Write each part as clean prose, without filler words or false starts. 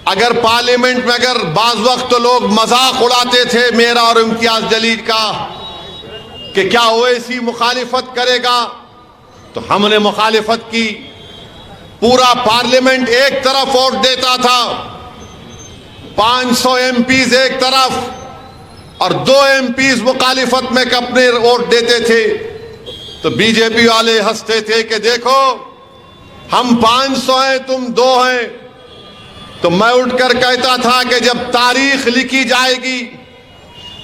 अगर पार्लियामेंट में अगर बाज वक्त तो लोग मजाक उड़ाते थे मेरा और इम्तियाज जलील का कि क्या ओवैसी मुखालिफत करेगा, तो हमने मुखालिफत की। पूरा पार्लियामेंट एक तरफ वोट देता था, 500 एमपीज एक तरफ और 2 एमपीज मुखालिफत में अपने वोट देते थे। तो बीजेपी वाले हंसते थे कि देखो हम 500 हैं तुम 2 हैं। तो मैं उठकर कहता था कि जब तारीख लिखी जाएगी,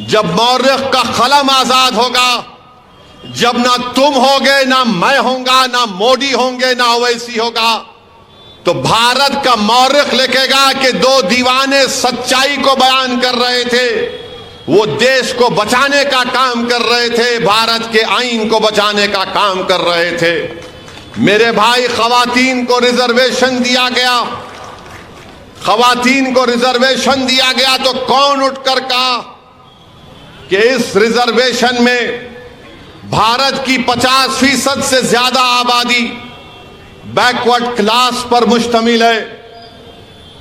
जब मौर्रख का कलम आजाद होगा, जब ना तुम होगे ना मैं होगा ना मोदी होंगे ना ओवैसी होगा, तो भारत का मौर्रख लिखेगा कि 2 दीवाने सच्चाई को बयान कर रहे थे, वो देश को बचाने का काम कर रहे थे, भारत के आईन को बचाने का काम कर रहे थे। मेरे भाई, खवातीन को रिजर्वेशन दिया गया, खवातीन को रिजर्वेशन दिया गया तो कौन उठकर कहा कि इस रिजर्वेशन में भारत की 50% से ज्यादा आबादी बैकवर्ड क्लास पर मुश्तमिल है।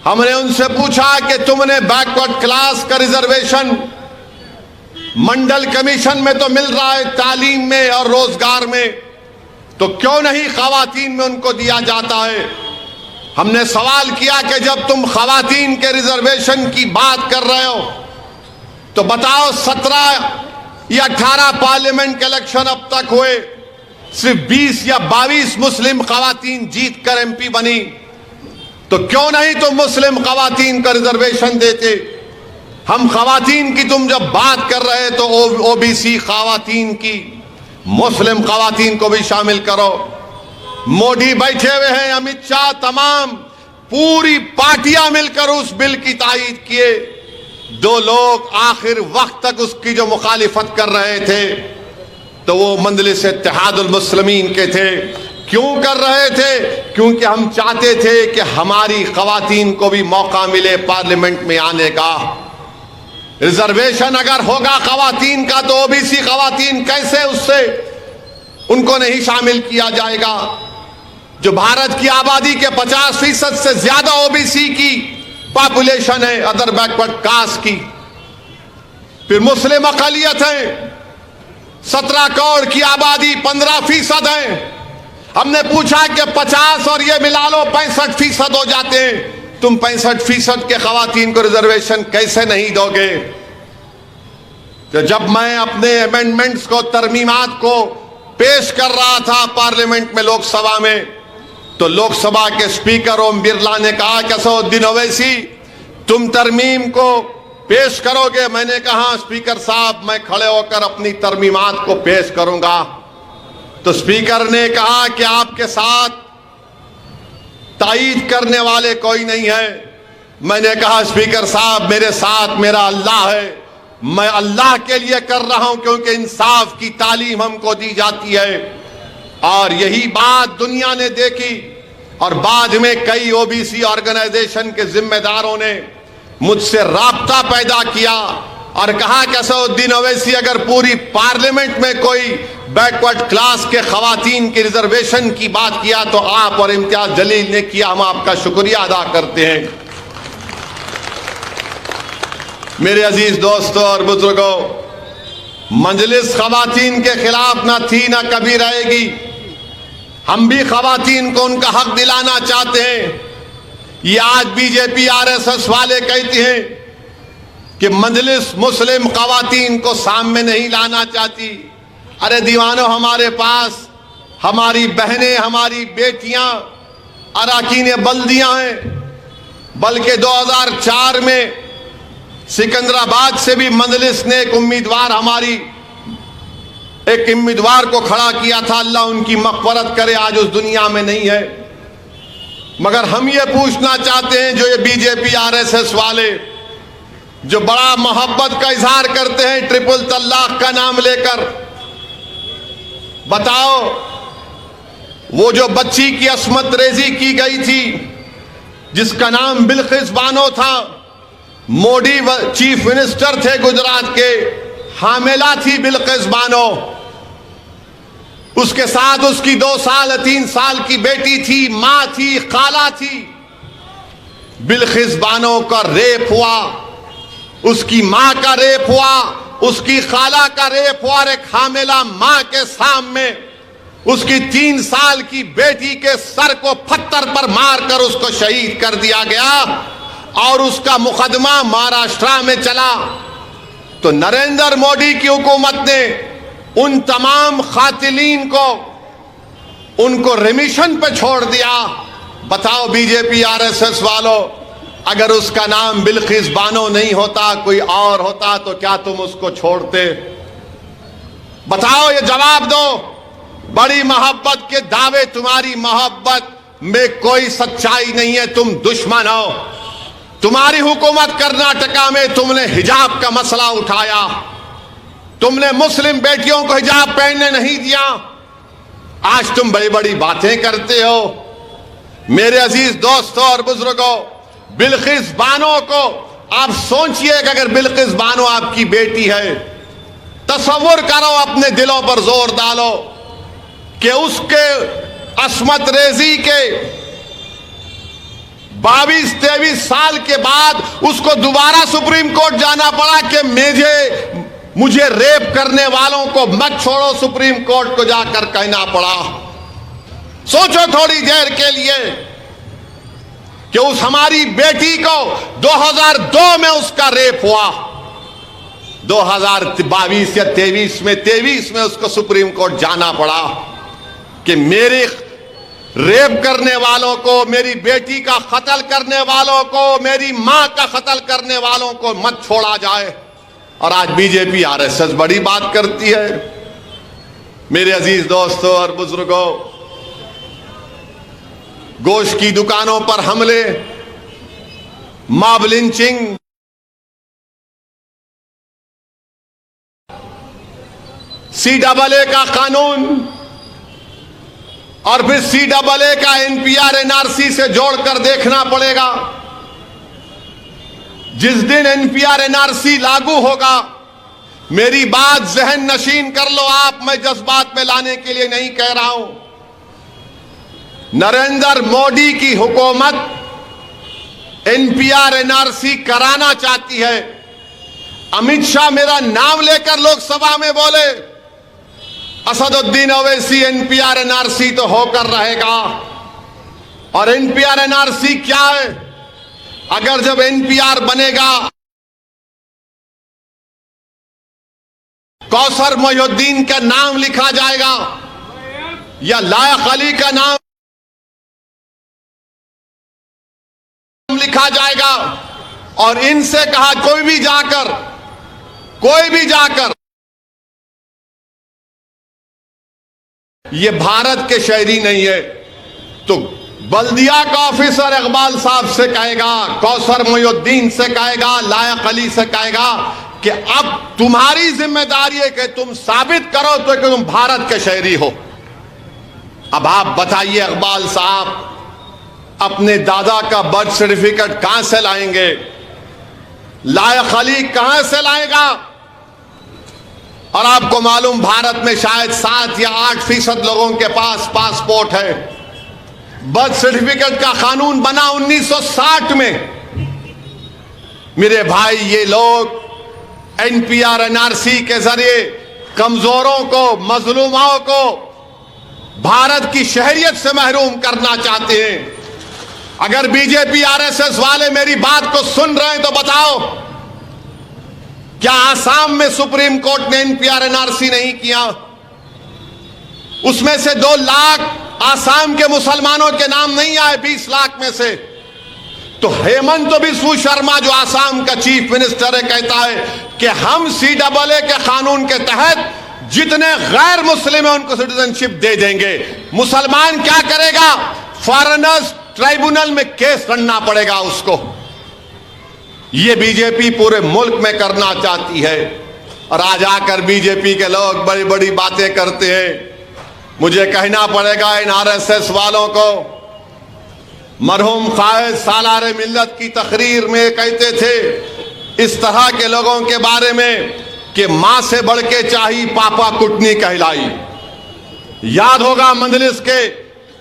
हमने उनसे पूछा कि तुमने बैकवर्ड क्लास का रिजर्वेशन मंडल कमीशन में तो मिल रहा है, तालीम में और रोजगार में, तो क्यों नहीं खवातीन में उनको दिया जाता है? हमने सवाल किया कि जब तुम खवातीन के रिजर्वेशन की बात कर रहे हो तो बताओ 17 या 18 पार्लियामेंट के इलेक्शन अब तक हुए, सिर्फ 20 या 22 मुस्लिम खवातीन जीत कर एमपी बनी, तो क्यों नहीं तुम मुस्लिम खवातीन का रिजर्वेशन देते? हम खवातीन की तुम जब बात कर रहे तो ओबीसी खवातीन की, मुस्लिम खवातीन को भी शामिल करो। मोदी बैठे हुए हैं, अमित शाह, तमाम पूरी पार्टियां मिलकर उस बिल की तायीद किए। 2 लोग आखिर वक्त तक उसकी जो मुखालिफत कर रहे थे तो वो मजलिस इत्तेहादुल मुस्लिमीन के थे। क्यों कर रहे थे? क्योंकि हम चाहते थे कि हमारी खवातीन को भी मौका मिले पार्लियामेंट में आने का। रिजर्वेशन अगर होगा खवातीन का तो ओबीसी खवातीन कैसे उससे उनको नहीं शामिल किया जाएगा? जो भारत की आबादी के 50% से ज्यादा ओबीसी की पॉपुलेशन है, अदर बैकवर्ड कास्ट की। फिर मुस्लिम अकलियत है, 17 करोड़ की आबादी, 15% है। हमने पूछा कि 50 और ये मिला लो 65% हो जाते हैं, तुम 65% के खवातीन को रिजर्वेशन कैसे नहीं दोगे? तो जब मैं अपने अमेंडमेंट्स को, तरमीमात को पेश कर रहा था पार्लियामेंट में, लोकसभा में, तो लोकसभा के स्पीकर ओम बिरला ने कहा कि असदुद्दीन ओवैसी तुम तरमीम को पेश करोगे? मैंने कहा स्पीकर साहब मैं खड़े होकर अपनी तरमीमात को पेश करूंगा। तो स्पीकर ने कहा कि आपके साथ तायीद करने वाले कोई नहीं है। मैंने कहा स्पीकर साहब मेरे साथ मेरा अल्लाह है, मैं अल्लाह के लिए कर रहा हूं क्योंकि इंसाफ की तालीम हमको दी जाती है। और यही बात दुनिया ने देखी और बाद में कई ओबीसी ऑर्गेनाइजेशन के जिम्मेदारों ने मुझसे राब्ता पैदा किया और कहा कि असदुद्दीन ओवैसी अगर पूरी पार्लियामेंट में कोई बैकवर्ड क्लास के खवातीन की रिजर्वेशन की बात किया तो आप और इम्तियाज जलील ने किया, हम आपका शुक्रिया अदा करते हैं। मेरे अजीज दोस्तों और बुजुर्गों, मजलिस खवातीन के खिलाफ ना थी ना कभी रहेगी। हम भी खवातीन को उनका हक दिलाना चाहते हैं। ये आज बीजेपी आरएसएस वाले कहते हैं कि मजलिस मुस्लिम खवातीन को सामने नहीं लाना चाहती। अरे दीवानों, हमारे पास हमारी बहनें, हमारी बेटियां अराकीन बल्दियां हैं। बल्कि 2004 में सिकंदराबाद से भी मजलिस ने एक उम्मीदवार को खड़ा किया था। अल्लाह उनकी मग़फ़िरत करे, आज उस दुनिया में नहीं है। मगर हम ये पूछना चाहते हैं, जो ये बीजेपी आरएसएस वाले जो बड़ा मोहब्बत का इजहार करते हैं ट्रिपल तलाक का नाम लेकर, बताओ वो जो बच्ची की अस्मत रेजी की गई थी जिसका नाम बिल्किस बानो था, मोदी चीफ मिनिस्टर थे गुजरात के, हामिला थी बिल्किस बानो। उसके साथ उसकी 2 साल 3 साल की बेटी थी, मां थी, खाला थी। बिल्किस बानो का रेप हुआ, उसकी मां का रेप हुआ, उसकी खाला का रेप हुआ, एक हामिला मां के सामने उसकी 3 साल की बेटी के सर को पत्थर पर मारकर उसको शहीद कर दिया गया और उसका मुकदमा महाराष्ट्र में चला। तो नरेंद्र मोदी की हुकूमत ने उन तमाम कातिलीन को उनको रिमिशन पे छोड़ दिया। बताओ बीजेपी आरएसएस वालों, अगर उसका नाम बिल्किस बानो नहीं होता, कोई और होता, तो क्या तुम उसको छोड़ते? बताओ, ये जवाब दो। बड़ी मोहब्बत के दावे, तुम्हारी मोहब्बत में कोई सच्चाई नहीं है, तुम दुश्मन हो। तुम्हारी हुकूमत कर्नाटका में तुमने हिजाब का मसला उठाया, तुमने मुस्लिम बेटियों को हिजाब पहनने नहीं दिया। आज तुम बड़ी बड़ी बातें करते हो। मेरे अजीज दोस्तों और बुजुर्गों, बिल्किस बानो को आप सोचिए कि अगर बिल्किस बानो आपकी बेटी है, तसव्वुर करो, अपने दिलों पर जोर डालो कि उसके अस्मत रेजी के 22-23 साल के बाद उसको दोबारा सुप्रीम कोर्ट जाना पड़ा कि मुझे रेप करने वालों को मत छोड़ो, सुप्रीम कोर्ट को जाकर कहना पड़ा। सोचो थोड़ी देर के लिए कि उस हमारी बेटी को 2002 में उसका रेप हुआ, 2022 या 23 में उसको सुप्रीम कोर्ट जाना पड़ा कि मेरे रेप करने वालों को, मेरी बेटी का कत्ल करने वालों को, मेरी मां का कत्ल करने वालों को मत छोड़ा जाए। और आज बीजेपी आरएसएस बड़ी बात करती है। मेरे अजीज दोस्तों और बुजुर्गों, गोश्त की दुकानों पर हमले, मॉब लिंचिंग, CAA का कानून और फिर CAA का NPR NRC से जोड़कर देखना पड़ेगा। जिस दिन NPR NRC लागू होगा, मेरी बात जहन नशीन कर लो आप, मैं जज्बात में लाने के लिए नहीं कह रहा हूं। नरेंद्र मोदी की हुकूमत NPR NRC कराना चाहती है। अमित शाह मेरा नाम लेकर लोकसभा में बोले, असदुद्दीन ओवैसी NPR NRC तो होकर रहेगा। और NPR NRC क्या है? अगर जब NPR बनेगा, कौसर मोहिउद्दीन का नाम लिखा जाएगा या लायक अली का नाम लिखा जाएगा और इनसे कहा कोई भी जाकर ये भारत के शहरी नहीं है, तो बल्दिया का ऑफिसर इकबाल साहब से कहेगा, कौसर मोहिउद्दीन से कहेगा, लायक अली से कहेगा कि अब तुम्हारी जिम्मेदारी है कि तुम साबित करो तो कि तुम भारत के शहरी हो। अब आप बताइए इकबाल साहब, अपने दादा का बर्थ सर्टिफिकेट कहां से लाएंगे? लायक अली कहां से लाएगा? और आपको मालूम, भारत में शायद 7 या 8% लोगों के पास पासपोर्ट है। बर्थ सर्टिफिकेट का कानून बना 1960 में। मेरे भाई, ये लोग NPR NRC के जरिए कमजोरों को, मजलूमों को भारत की शहरियत से महरूम करना चाहते हैं। अगर बीजेपी आरएसएस वाले मेरी बात को सुन रहे हैं तो बताओ, क्या आसाम में सुप्रीम कोर्ट ने NPR NRC नहीं किया? उसमें से 2 लाख आसाम के मुसलमानों के नाम नहीं आए 20 लाख में से। तो हेमंत बिस्व शर्मा जो आसाम का चीफ मिनिस्टर है, कहता है कि हम CAA के कानून के तहत जितने गैर मुस्लिम है उनको सिटीजनशिप दे देंगे। मुसलमान क्या करेगा? फॉरेनर्स ट्राइब्यूनल में केस लड़ना पड़ेगा उसको। ये बीजेपी पूरे मुल्क में करना चाहती है। और आज आकर बीजेपी के लोग बड़ी बड़ी बातें करते हैं। मुझे कहना पड़ेगा इन आरएसएस वालों को, मरहूम कायद सालार मिल्लत की तकरीर में कहते थे इस तरह के लोगों के बारे में कि मां से बढ़ के चाही पापा कुटनी कहलाई। याद होगा मजलिस के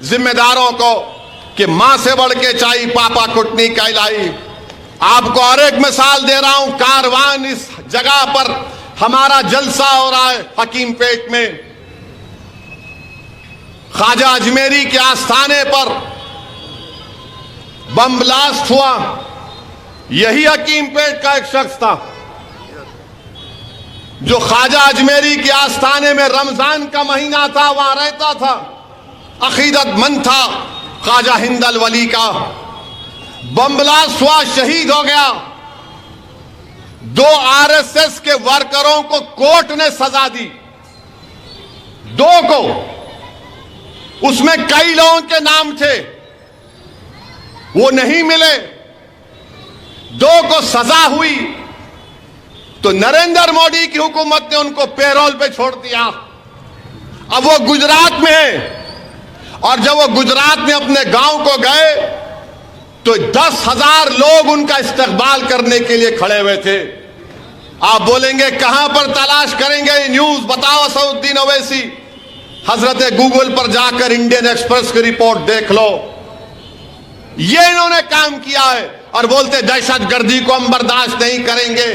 जिम्मेदारों को कि मां से बढ़ के चाई पापा कुटनी कहलाई। आपको और एक मिसाल दे रहा हूं, कारवान इस जगह पर हमारा जलसा हो रहा है हकीम पेट में, ख्वाजा अजमेरी के आस्थाने पर बम ब्लास्ट हुआ। यही हकीम पेट का एक शख्स था जो ख्वाजा अजमेरी के आस्थाने में रमजान का महीना था, वहां रहता था, अकीदतमंद था, ख्वाजा हिंदल वली का। बम ब्लास्ट हुआ, शहीद हो गया। 2 आरएसएस के वर्करों को कोर्ट ने सजा दी, 2 को। उसमें कई लोगों के नाम थे, वो नहीं मिले, 2 को सजा हुई। तो नरेंद्र मोदी की हुकूमत ने उनको पेरोल पे छोड़ दिया। अब वो गुजरात में है, और जब वो गुजरात में अपने गांव को गए तो 10,000 लोग उनका इस्तकबाल करने के लिए खड़े हुए थे। आप बोलेंगे कहां पर तलाश करेंगे ये न्यूज, बताओ असदुद्दीन ओवैसी। हजरत गूगल पर जाकर इंडियन एक्सप्रेस की रिपोर्ट देख लो। ये इन्होंने काम किया है और बोलते दहशतगर्दी को हम बर्दाश्त नहीं करेंगे।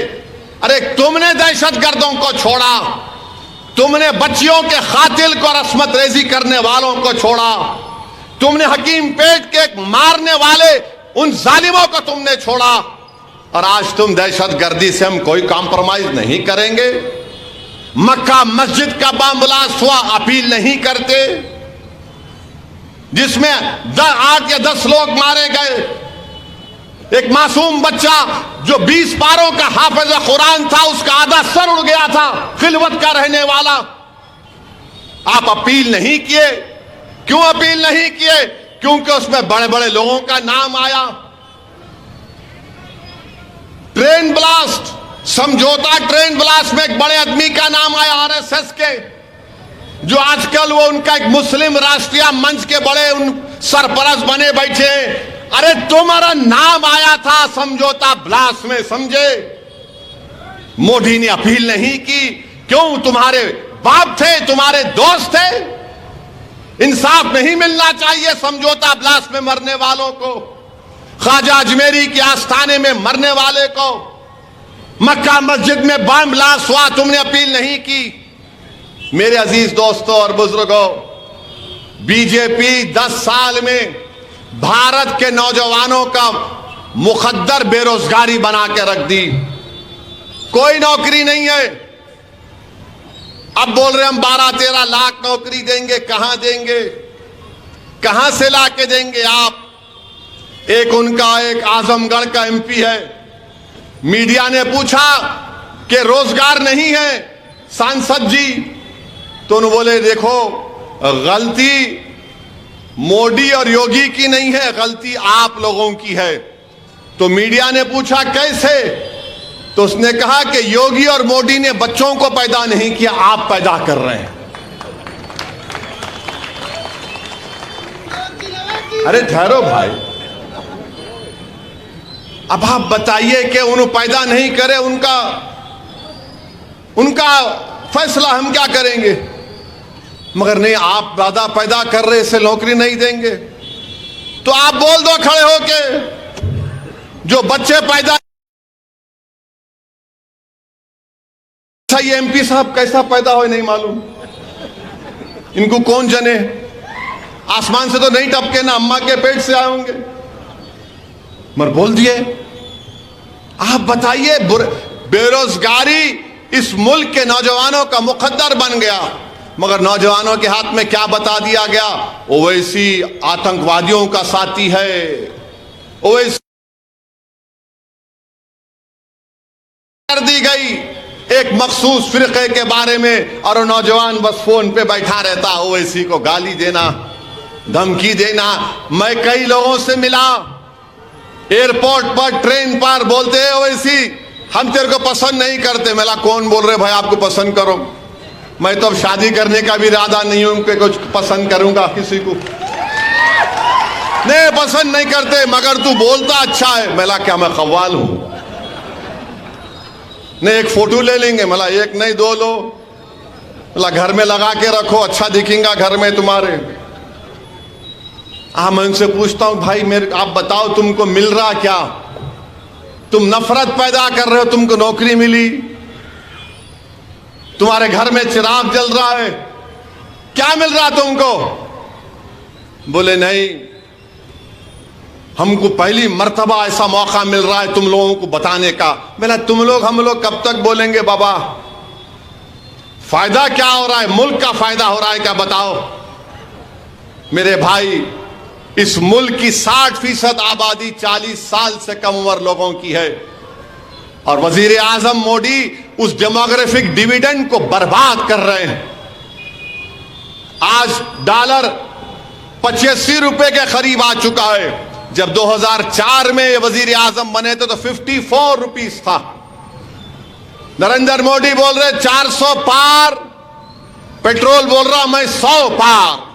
अरे तुमने दहशतगर्दों को छोड़ा, तुमने बच्चियों के कातिल को रस्मत रेजी करने वालों को छोड़ा, तुमने हकीम पेट के मारने वाले उन जालिमों को तुमने छोड़ा, और आज तुम दहशतगर्दी से हम कोई कॉम्प्रोमाइज नहीं करेंगे। मक्का मस्जिद का बम ब्लास्ट हुआ, अपील नहीं करते, जिसमें 8 या 10 लोग मारे गए। एक मासूम बच्चा जो 20 पारों का हाफिज कुरान था, उसका आधा सर उड़ गया था, खिलवत का रहने वाला। आप अपील नहीं किए। क्यों अपील नहीं किए? क्योंकि उसमें बड़े बड़े लोगों का नाम आया। ट्रेन ब्लास्ट, समझौता ट्रेन ब्लास्ट में एक बड़े आदमी का नाम आया आरएसएस के, जो आजकल वो उनका एक मुस्लिम राष्ट्रीय मंच के बड़े उन सरपरस्त बने बैठे। अरे तुम्हारा नाम आया था समझौता ब्लास्ट में, समझे? मोदी ने अपील नहीं की। क्यों? तुम्हारे बाप थे, तुम्हारे दोस्त थे। इंसाफ नहीं मिलना चाहिए समझौता ब्लास्ट में मरने वालों को, ख्वाजा अजमेरी के आस्थाने में मरने वाले को, मक्का मस्जिद में बम ब्लास्ट हुआ, तुमने अपील नहीं की। मेरे अजीज दोस्तों और बुजुर्गों, बीजेपी 10 साल में भारत के नौजवानों का मुखद्दर बेरोजगारी बना के रख दी। कोई नौकरी नहीं है। अब बोल रहे हम 12-13 लाख नौकरी देंगे। कहां देंगे? कहां से लाके देंगे आप? एक उनका एक आजमगढ़ का एमपी है, मीडिया ने पूछा कि रोजगार नहीं है सांसद जी, तो उन्होंने बोले देखो, गलती मोदी और योगी की नहीं है, गलती आप लोगों की है। तो मीडिया ने पूछा कैसे? तो उसने कहा कि योगी और मोदी ने बच्चों को पैदा नहीं किया, आप पैदा कर रहे हैं। अरे ठहरो भाई, अब आप बताइए कि उन्होंने पैदा नहीं करे, उनका फैसला, हम क्या करेंगे? मगर नहीं, आप ज्यादा पैदा कर रहे, इससे नौकरी नहीं देंगे। तो आप बोल दो खड़े होके, जो बच्चे पैदा। अच्छा, ये एमपी साहब कैसा पैदा हो नहीं मालूम, इनको कौन जने? आसमान से तो नहीं टपके ना, अम्मा के पेट से आए होंगे। मगर बोल दिए। आप बताइए, बेरोजगारी इस मुल्क के नौजवानों का मुकद्दर बन गया, मगर नौजवानों के हाथ में क्या बता दिया गया? ओवैसी आतंकवादियों का साथी है, ओवैसी कर दी गई एक मखसूस फिरके के बारे में, और नौजवान बस फोन पे बैठा रहता, ओवैसी को गाली देना, धमकी देना। मैं कई लोगों से मिला एयरपोर्ट पर, ट्रेन पर, बोलते हैं ओवैसी हम तेरे को पसंद नहीं करते। मेरा कौन बोल रहे भाई आपको पसंद करो? मैं तो अब शादी करने का भी इरादा नहीं हूं कि कुछ पसंद करूंगा किसी को। नहीं, पसंद नहीं करते, मगर तू बोलता अच्छा है। मेला क्या मैं कव्वाल हूं? नहीं, एक फोटो ले लेंगे। मेला एक नहीं 2 लो, मेला घर में लगा के रखो, अच्छा दिखेगा घर में तुम्हारे। मैं उनसे पूछता हूं भाई मेरे आप बताओ तुमको मिल रहा क्या? तुम नफरत पैदा कर रहे हो, तुमको नौकरी मिली, तुम्हारे घर में चिराग जल रहा है, क्या मिल रहा तुमको? बोले नहीं, हमको पहली मर्तबा ऐसा मौका मिल रहा है तुम लोगों को बताने का। मैंने तुम लोग हम लोग कब तक बोलेंगे बाबा? फायदा क्या हो रहा है? मुल्क का फायदा हो रहा है क्या? बताओ मेरे भाई। इस मुल्क की 60% आबादी 40 साल से कम उम्र लोगों की है और वजीर आजम मोदी उस डेमोग्राफिक डिविडेंड को बर्बाद कर रहे हैं। आज डॉलर 85 रुपए के करीब आ चुका है। जब 2004 में ये वजीर आजम बने थे तो 54 रुपीस था। नरेंद्र मोदी बोल रहे 400 पार, पेट्रोल बोल रहा मैं 100 पार।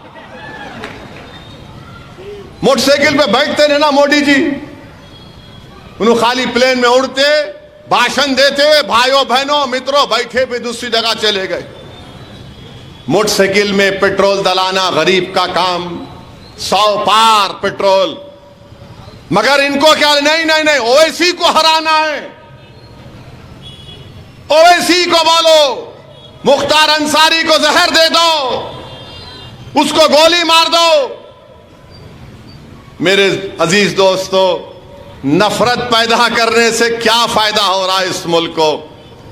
मोटरसाइकिल पे बैठते नहीं ना मोदी जी, उन्होंने खाली प्लेन में उड़ते, भाषण देते, भाइयों बहनों मित्रों बैठे भी दूसरी जगह चले गए। मोटरसाइकिल में पेट्रोल दलाना गरीब का काम, 100 पार पेट्रोल। मगर इनको क्या, नहीं नहीं नहीं, ओवैसी को हराना है, ओवैसी को बोलो, मुख्तार अंसारी को जहर दे दो, उसको गोली मार दो। मेरे अजीज दोस्तों, नफरत पैदा करने से क्या फायदा हो रहा है इस मुल्क को?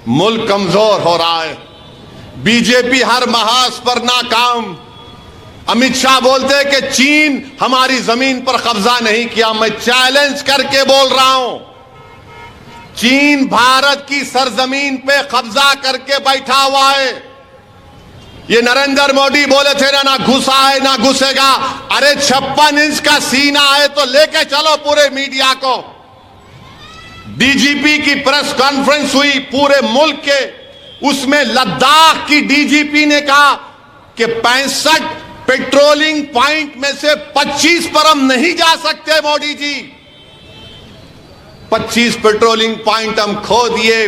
मुल्क कमजोर हो रहा है। बीजेपी हर महाज पर नाकाम। अमित शाह बोलते हैं कि चीन हमारी जमीन पर कब्जा नहीं किया। मैं चैलेंज करके बोल रहा हूं, चीन भारत की सरजमीन पे कब्जा करके बैठा हुआ है। ये नरेंद्र मोदी बोले थे ना घुसा है ना घुसेगा। अरे 56 इंच का सीना है तो लेके चलो पूरे मीडिया को। डीजीपी की प्रेस कॉन्फ्रेंस हुई पूरे मुल्क के, उसमें लद्दाख की डीजीपी ने कहा कि 65 पेट्रोलिंग पॉइंट में से 25 पर हम नहीं जा सकते मोदी जी। 25 पेट्रोलिंग पॉइंट हम खो दिए।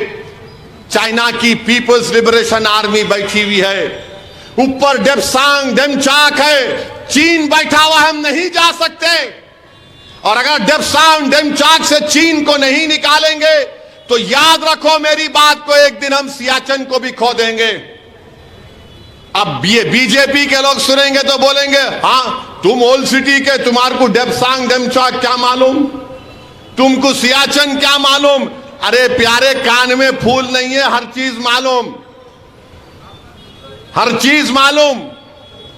चाइना की पीपल्स लिबरेशन आर्मी बैठी हुई है, ऊपर डेप्सांग डेमचाक है, चीन बैठा हुआ, हम नहीं जा सकते। और अगर डेप्सांग डेमचाक से चीन को नहीं निकालेंगे तो याद रखो मेरी बात को, एक दिन हम सियाचिन को भी खो देंगे। अब ये बीजेपी के लोग सुनेंगे तो बोलेंगे हाँ तुम ओल्ड सिटी के, तुम्हारे को डेप्सांग डेमचाक क्या मालूम, तुमको सियाचिन क्या मालूम। अरे प्यारे, कान में फूल नहीं है, हर चीज मालूम, हर चीज मालूम।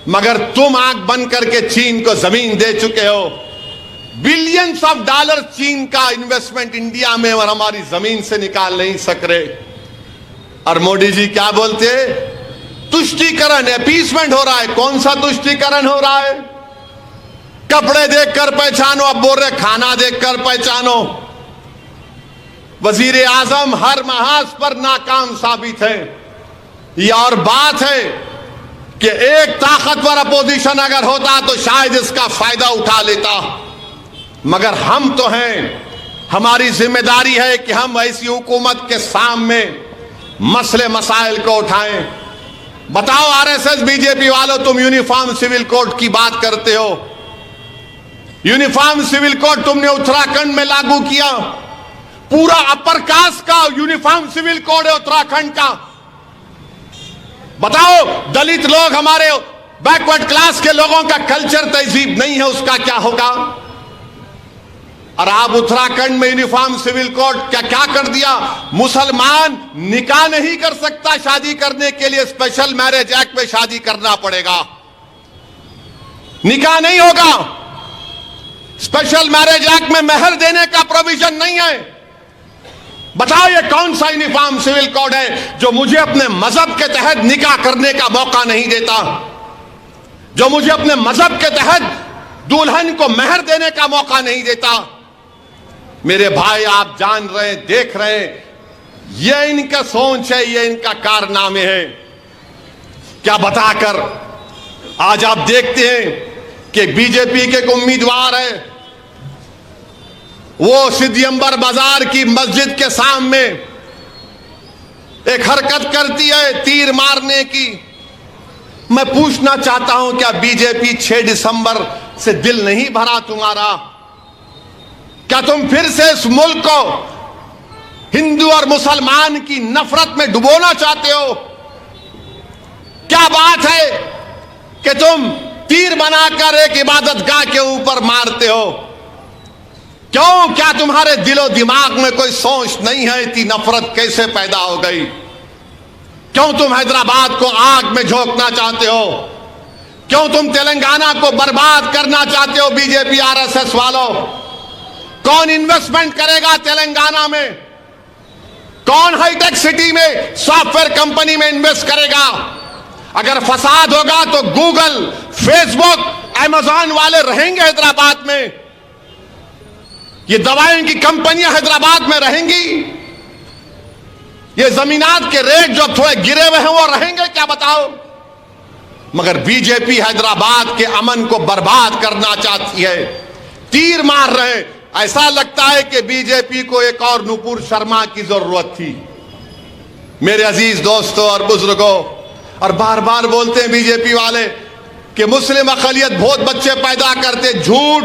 मगर तुम आंख बंद करके चीन को जमीन दे चुके हो। बिलियंस ऑफ डॉलर चीन का इन्वेस्टमेंट इंडिया में, और हमारी जमीन से निकाल नहीं सक रहे। और मोदी जी क्या बोलते? तुष्टीकरण, अपीसमेंट हो रहा है। कौन सा तुष्टीकरण हो रहा है? कपड़े देखकर पहचानो, अब बोल रहे खाना देखकर पहचानो। वजीर आजम हर महाज पर नाकाम साबित है। यह और बात है कि एक ताकतवर अपोजिशन अगर होता तो शायद इसका फायदा उठा लेता, मगर हम तो हैं। हमारी जिम्मेदारी है कि हम ऐसी हुकूमत के सामने मसले मसाइल को उठाएं। बताओ आरएसएस बीजेपी वालों, तुम यूनिफॉर्म सिविल कोड की बात करते हो। यूनिफॉर्म सिविल कोड तुमने उत्तराखंड में लागू किया, पूरा अपर कास्ट का यूनिफॉर्म सिविल कोड है उत्तराखंड का। बताओ दलित लोग, हमारे बैकवर्ड क्लास के लोगों का कल्चर तहजीब नहीं है, उसका क्या होगा? और आप उत्तराखंड में यूनिफॉर्म सिविल कोड क्या क्या कर दिया? मुसलमान निकाह नहीं कर सकता, शादी करने के लिए स्पेशल मैरिज एक्ट में शादी करना पड़ेगा, निकाह नहीं होगा। स्पेशल मैरिज एक्ट में मेहर देने का प्रोविजन नहीं है। बताओ ये कौन सा यूनिफॉर्म सिविल कोड है जो मुझे अपने मजहब के तहत निकाह करने का मौका नहीं देता, जो मुझे अपने मजहब के तहत दुल्हन को मेहर देने का मौका नहीं देता? मेरे भाई, आप जान रहे हैं, देख रहे हैं, यह इनका सोच है, यह इनका कारनामे है। क्या बताकर आज आप देखते हैं कि बीजेपी के उम्मीदवार है, वो सिद्धियंबर बाजार की मस्जिद के सामने एक हरकत करती है तीर मारने की। मैं पूछना चाहता हूं, क्या बीजेपी 6 दिसंबर से दिल नहीं भरा तुम्हारा? क्या तुम फिर से इस मुल्क को हिंदू और मुसलमान की नफरत में डुबोना चाहते हो? क्या बात है कि तुम तीर बनाकर एक इबादतगाह के ऊपर मारते हो? क्यों? क्या तुम्हारे दिलो दिमाग में कोई सोच नहीं है? इतनी नफरत कैसे पैदा हो गई? क्यों तुम हैदराबाद को आग में झोंकना चाहते हो? क्यों तुम तेलंगाना को बर्बाद करना चाहते हो? बीजेपी आरएसएस वालों, कौन इन्वेस्टमेंट करेगा तेलंगाना में? कौन हाईटेक सिटी में सॉफ्टवेयर कंपनी में इन्वेस्ट करेगा? अगर फसाद होगा तो गूगल, फेसबुक, अमेजॉन वाले रहेंगे हैदराबाद में? ये दवाइयों की कंपनियां हैदराबाद में रहेंगी? ये जमीनात के रेट जो थोड़े गिरे हुए हैं वो रहेंगे क्या, बताओ? मगर बीजेपी हैदराबाद के अमन को बर्बाद करना चाहती है, तीर मार रहे हैं। ऐसा लगता है कि बीजेपी को एक और नुपुर शर्मा की जरूरत थी। मेरे अजीज दोस्तों और बुजुर्गों, और बार बार बोलते हैं बीजेपी वाले कि मुस्लिम अकलियत बहुत बच्चे पैदा करते। झूठ।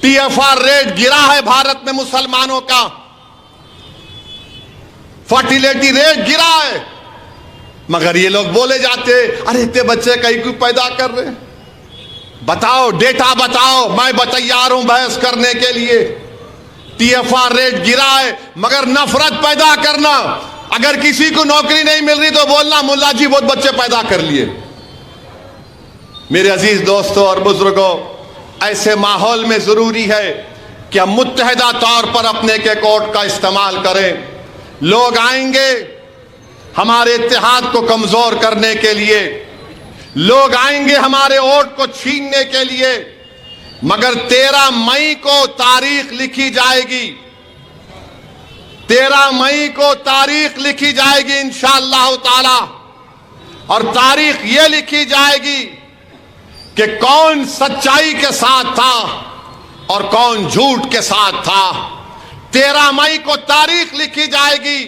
टीएफआर रेट गिरा है भारत में मुसलमानों का, फर्टिलिटी रेट गिरा है, मगर ये लोग बोले जाते अरे इतने बच्चे कहीं क्यों पैदा कर रहे हैं? बताओ, डेटा बताओ, मैं तैयार हूं बहस करने के लिए। टीएफआर रेट गिरा है, मगर नफरत पैदा करना। अगर किसी को नौकरी नहीं मिल रही तो बोलना मुल्ला जी बहुत बच्चे पैदा कर लिए। मेरे अजीज दोस्तों और बुजुर्गों, ऐसे माहौल में जरूरी है कि हम मुत्तहिदा तौर पर अपने के कोर्ट का इस्तेमाल करें। लोग आएंगे हमारे इत्तेहाद को कमजोर करने के लिए, लोग आएंगे हमारे वोट को छीनने के लिए, मगर 13 मई को तारीख लिखी जाएगी। 13 मई को तारीख लिखी जाएगी इंशाअल्लाह ताला, और तारीख यह लिखी जाएगी कि कौन सच्चाई के साथ था और कौन झूठ के साथ था। 13 मई को तारीख लिखी जाएगी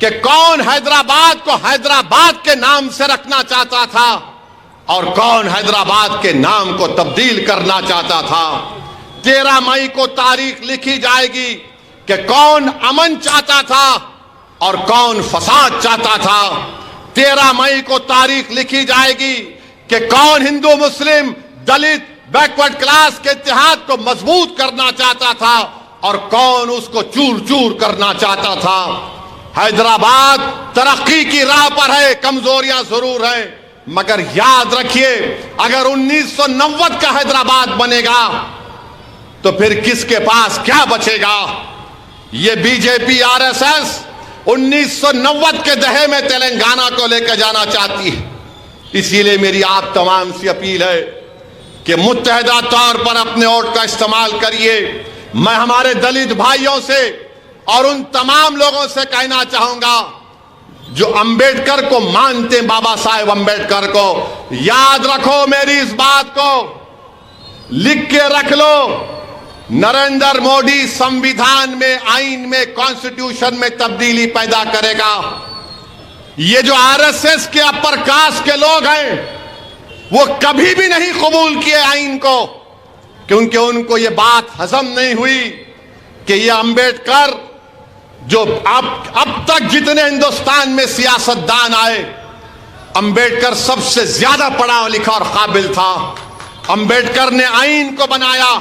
कि कौन हैदराबाद को हैदराबाद के नाम से रखना चाहता था और कौन हैदराबाद के नाम को तब्दील करना चाहता था। 13 मई को तारीख लिखी जाएगी कि कौन अमन चाहता था और कौन फसाद चाहता था। 13 मई को तारीख लिखी जाएगी कि कौन हिंदू, मुस्लिम, दलित, बैकवर्ड क्लास के इत्तेहाद को मजबूत करना चाहता था और कौन उसको चूर चूर करना चाहता था। हैदराबाद तरक्की की राह पर है, कमजोरियां जरूर हैं, मगर याद रखिए अगर 1990 का हैदराबाद बनेगा तो फिर किसके पास क्या बचेगा। ये बीजेपी आरएसएस 1990 के दहे में तेलंगाना को लेकर जाना चाहती है। इसीलिए मेरी आप तमाम से अपील है कि मुत्तहिदा तौर पर अपने वोट का इस्तेमाल करिए। मैं हमारे दलित भाइयों से और उन तमाम लोगों से कहना चाहूंगा जो अंबेडकर को मानते, बाबा साहेब अंबेडकर को, याद रखो मेरी इस बात को, लिख के रख लो। नरेंद्र मोदी संविधान में, आईन में, कॉन्स्टिट्यूशन में तब्दीली पैदा करेगा। ये जो आरएसएस के अपर कास्ट के लोग हैं वो कभी भी नहीं कबूल किए आईन को, क्योंकि उनको ये बात हजम नहीं हुई कि ये अंबेडकर जो अब तक जितने हिंदुस्तान में सियासतदान आए, अंबेडकर सबसे ज्यादा पढ़ा लिखा और काबिल था। अंबेडकर ने आईन को बनाया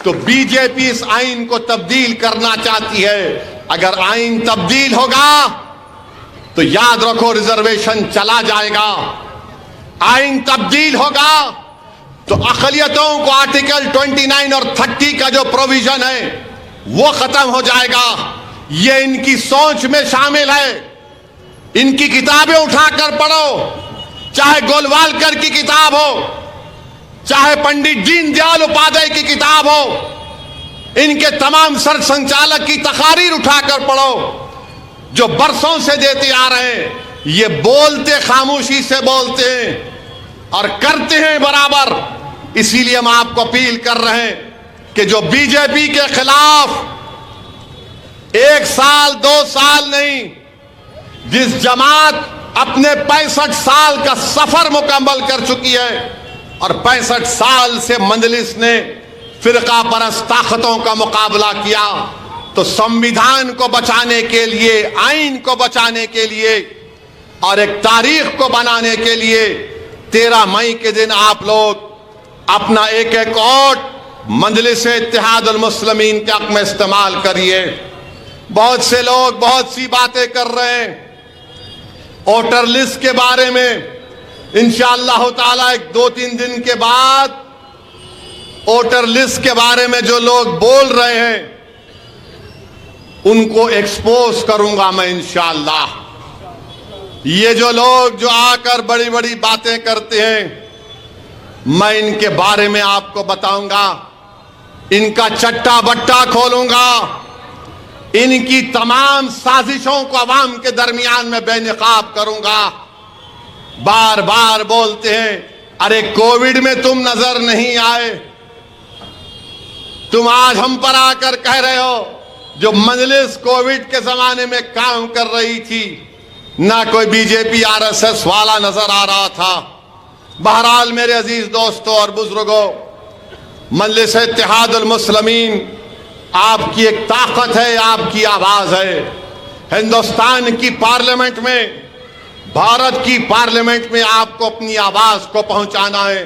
तो बीजेपी इस आईन को तब्दील करना चाहती है। अगर आईन तब्दील होगा तो याद रखो रिजर्वेशन चला जाएगा। आईन तब्दील होगा तो अक़लियतों को आर्टिकल 29 और 30 का जो प्रोविजन है वो खत्म हो जाएगा। ये इनकी सोच में शामिल है। इनकी किताबें उठाकर पढ़ो, चाहे गोलवालकर की किताब हो, चाहे पंडित दीनदयाल उपाध्याय की किताब हो, इनके तमाम सर संचालक की तकारीर उठाकर पढ़ो जो बरसों से देते आ रहे हैं। ये बोलते खामोशी से बोलते हैं और करते हैं बराबर। इसीलिए हम आपको अपील कर रहे हैं कि जो बीजेपी के खिलाफ 1 साल 2 साल नहीं, जिस जमात अपने 65 साल का सफर मुकम्मल कर चुकी है, और 65 साल से मजलिस ने फिरका परस्त ताकतों का मुकाबला किया, तो संविधान को बचाने के लिए, आइन को बचाने के लिए और एक तारीख को बनाने के लिए 13 मई के दिन आप लोग अपना एक एक वोट मजलिस इत्तेहादुल मुस्लिमीन के हक में इस्तेमाल करिए। बहुत से लोग बहुत सी बातें कर रहे हैं वोटर लिस्ट के बारे में। इंशाअल्लाह ताला एक 2-3 दिन के बाद वोटर लिस्ट के बारे में जो लोग बोल रहे हैं उनको एक्सपोज करूंगा मैं इंशाअल्लाह। ये जो लोग जो आकर बड़ी बड़ी बातें करते हैं, मैं इनके बारे में आपको बताऊंगा, इनका चट्टा बट्टा खोलूंगा, इनकी तमाम साजिशों को अवाम के दरमियान में बेनकाब करूंगा। बार बार बोलते हैं अरे कोविड में तुम नजर नहीं आए, तुम आज हम पर आकर कह रहे हो जो मजलिस कोविड के जमाने में काम कर रही थी ना कोई बीजेपी आरएसएस वाला नजर आ रहा था। बहरहाल मेरे अजीज दोस्तों और बुजुर्गों, मजलिस इत्तेहादुल मुस्लिमीन आपकी एक ताकत है, आपकी आवाज है। हिंदुस्तान की पार्लियामेंट में, भारत की पार्लियामेंट में आपको अपनी आवाज को पहुंचाना है।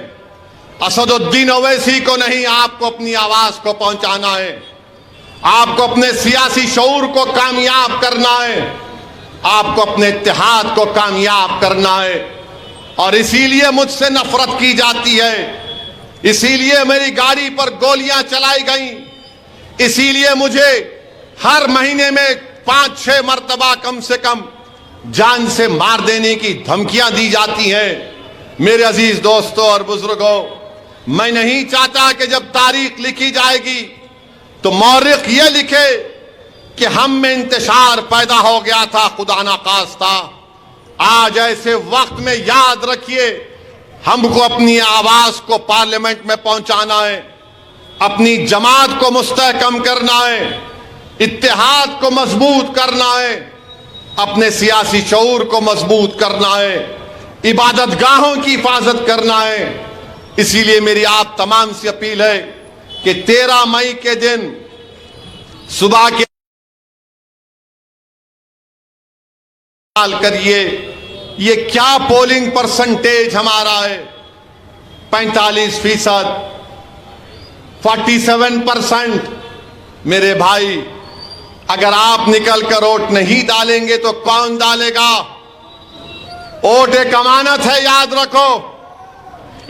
असदुद्दीन ओवैसी को नहीं, आपको अपनी आवाज को पहुंचाना है। आपको अपने सियासी शऊर को कामयाब करना है, आपको अपने इत्तेहाद को कामयाब करना है। और इसीलिए मुझसे नफरत की जाती है, इसीलिए मेरी गाड़ी पर गोलियां चलाई गई, इसीलिए मुझे हर महीने में 5-6 मरतबा कम से कम जान से मार देने की धमकियां दी जाती हैं। मेरे अजीज दोस्तों और बुजुर्गों, मैं नहीं चाहता कि जब तारीख लिखी जाएगी तो मौरिख ये लिखे कि हम में इंतशार पैदा हो गया था, खुदा ना खास्ता। आज ऐसे वक्त में याद रखिए, हमको अपनी आवाज को पार्लियामेंट में पहुंचाना है, अपनी जमात को मुस्तहकम करना है, इत्तेहाद को मजबूत करना है, अपने सियासी शऊर को मजबूत करना है, इबादत गाहों की हिफाजत करना है। इसीलिए मेरी आप तमाम से अपील है कि 13 मई के दिन सुबह के करिए। ये क्या पोलिंग परसेंटेज हमारा है, 45%, 47%। मेरे भाई, अगर आप निकल कर वोट नहीं डालेंगे तो कौन डालेगा? वोट एक अमानत है, याद रखो।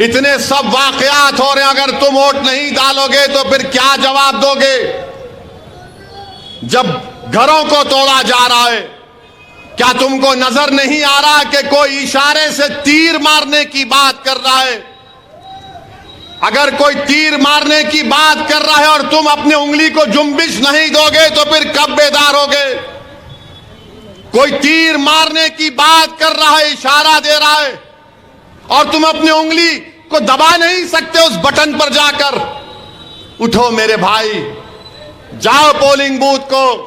इतने सब वाकयात हो रहे हैं, अगर तुम वोट नहीं डालोगे तो फिर क्या जवाब दोगे? जब घरों को तोड़ा जा रहा है, क्या तुमको नजर नहीं आ रहा कि कोई इशारे से तीर मारने की बात कर रहा है? अगर कोई तीर मारने की बात कर रहा है और तुम अपनी उंगली को जुम्बिश नहीं दोगे तो फिर कब बेदार होगे? कोई तीर मारने की बात कर रहा है, इशारा दे रहा है, और तुम अपनी उंगली को दबा नहीं सकते उस बटन पर जाकर। उठो मेरे भाई, जाओ पोलिंग बूथ को,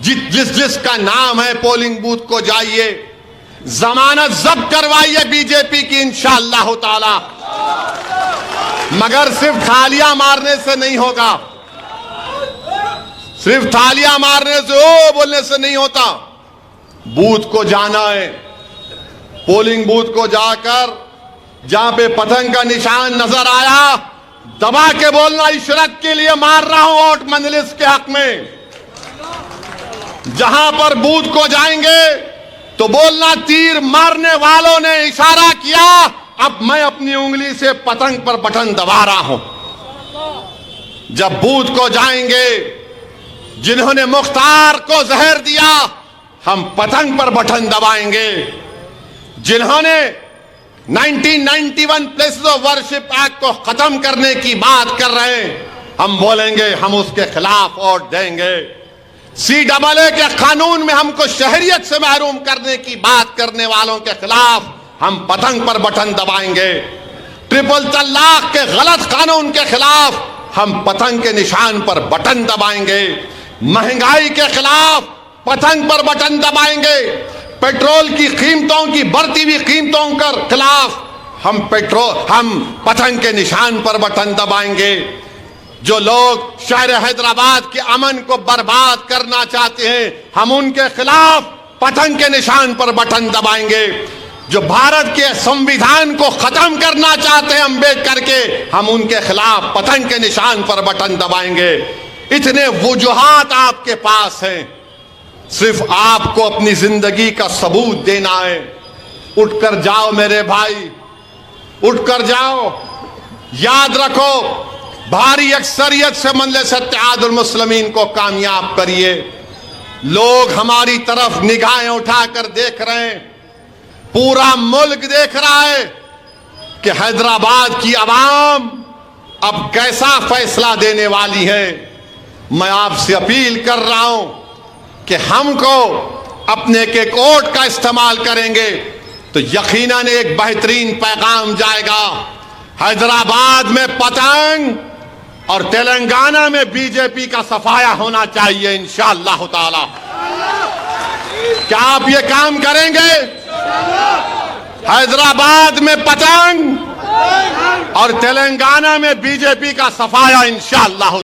जिसका नाम है पोलिंग बूथ को जाइए, जमानत जब्त करवाइए बीजेपी की इंशाअल्लाह ताला। मगर सिर्फ थालियां मारने से नहीं होगा, सिर्फ थालियां मारने से, ओ बोलने से नहीं होता। बूथ को जाना है, पोलिंग बूथ को जाकर जहां पे पतंग का निशान नजर आया, दबा के बोलना, इशरत के लिए मार रहा हूं वोट मजलिस के हक में। जहां पर बूथ को जाएंगे तो बोलना, तीर मारने वालों ने इशारा किया, अब मैं अपनी उंगली से पतंग पर बटन दबा रहा हूं। जब बूथ को जाएंगे, जिन्होंने मुख्तार को जहर दिया, हम पतंग पर बटन दबाएंगे। जिन्होंने 1991 प्लेसेस ऑफ वर्शिप एक्ट को खत्म करने की बात कर रहे हैं, हम बोलेंगे, हम उसके खिलाफ वोट देंगे। CAA के कानून में हमको शहरियत से महरूम करने की बात करने वालों के खिलाफ हम पतंग पर बटन दबाएंगे। ट्रिपल तलाक के गलत कानून के खिलाफ हम पतंग के निशान पर बटन दबाएंगे। महंगाई के खिलाफ पतंग पर बटन दबाएंगे। पेट्रोल की कीमतों की बढ़ती हुई कीमतों के खिलाफ हम पतंग के निशान पर बटन दबाएंगे। जो लोग शहर हैदराबाद के अमन को बर्बाद करना चाहते हैं, हम उनके खिलाफ पतंग के निशान पर बटन दबाएंगे। जो भारत के संविधान को खत्म करना चाहते हैं अंबेडकर के, हम उनके खिलाफ पतंग के निशान पर बटन दबाएंगे। इतने वजूहात आपके पास हैं, सिर्फ आपको अपनी जिंदगी का सबूत देना है। उठकर जाओ मेरे भाई, उठकर जाओ। याद रखो, भारी अक्सरियत से मजलिस इत्तेहादुल मुस्लिमीन को कामयाब करिए। लोग हमारी तरफ निगाहें उठाकर देख रहे हैं, पूरा मुल्क देख रहा है कि हैदराबाद की आवाम अब कैसा फैसला देने वाली है। मैं आपसे अपील कर रहा हूं कि हमको अपने के वोट का इस्तेमाल करेंगे तो यकीनन एक बेहतरीन पैगाम जाएगा। हैदराबाद में पतंग और तेलंगाना में बीजेपी का सफाया होना चाहिए इंशाअल्लाह ताला। क्या आप ये काम करेंगे? हैदराबाद में पतंग और तेलंगाना में बीजेपी का सफाया इंशाअल्लाह।